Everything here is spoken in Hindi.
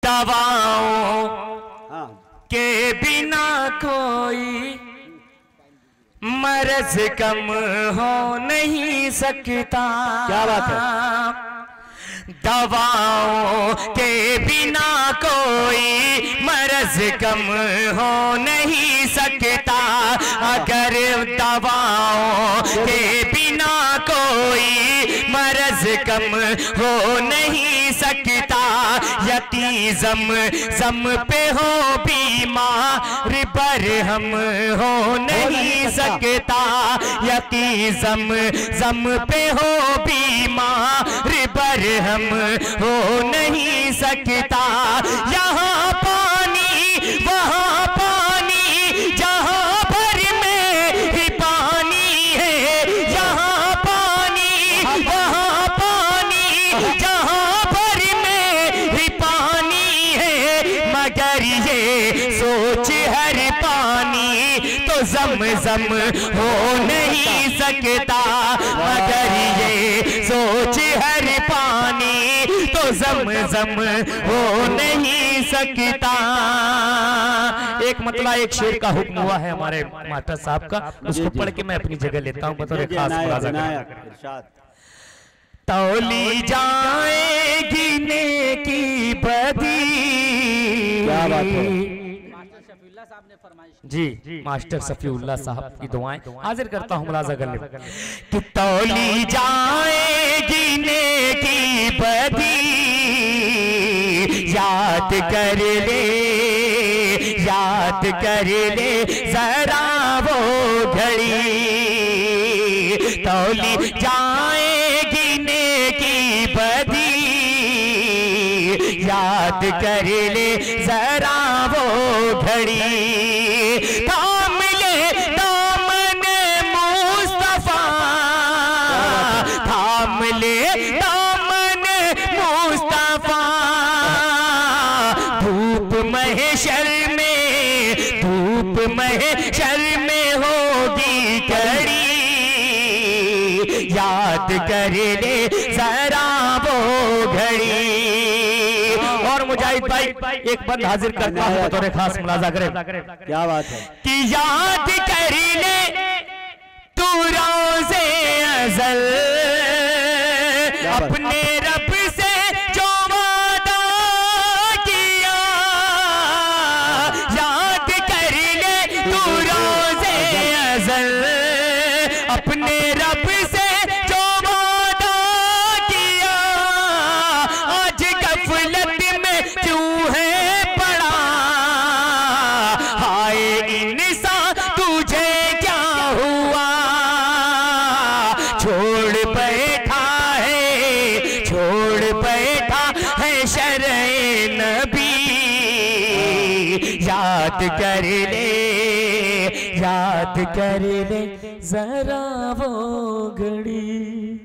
दवाओं के बिना कोई मर्ज कम हो नहीं सकता। क्या बात है। दवाओं के बिना कोई मर्ज कम हो नहीं सकता। अगर दवाओं के बिना कोई मर्ज कम हो नहीं सकता। यती ज़म पे हो बीमार बरहम हो नहीं सकता। यती ज़म पे हो बीमार बरहम हो नहीं सकता। यहाँ पानी वहाँ पानी जहाँ भर में ही पानी है। यहाँ पानी वहाँ पानी जहाँ भर में ही पानी है। मगर ये सोच हर पानी तो ज़म हो नहीं सकता। मगर ये सोच हर पानी तो ज़म हो नहीं सकता। एक मतलब एक शेर का हुक्म हुआ है हमारे मास्टर साहब का, उसको पढ़ के मैं अपनी जगह लेता हूँ बतौर खास मुलाज़ा। तौली जाएगी नेकी बदी। क्या बात है जी, मास्टर सफीउल्लाह साहब की दुआएं हाजिर करता हूँ मुलाज़ा करने कि तौली जाएगी नेकी बदी। याद कर ले जरा वो घड़ी। तौली जाएगी नेकी बदी। याद कर ले जरा वो घड़ी। थाम ले दामन मुस्तफा। थाम ले दामन मुस्तफा। धूप महशर में होगी कड़ी। याद कर ले जरा वो घड़ी। और मुजाहिद भाई एक बंद हाजिर करता हूं बतौर खास मुलाज़ा करें। क्या बात है कि याद कर ले तू रोज़े अज़ल अपने रब से जो वादा किया। याद कर ले तू रोज़े अज़ल अपने रब से जो वादा किया। आज गफलत में क्यों है पड़ा। हाय इंसान तुझे क्या हुआ। छोड़ बैठा है शरए नबी। याद कर ले जरा वो घड़ी।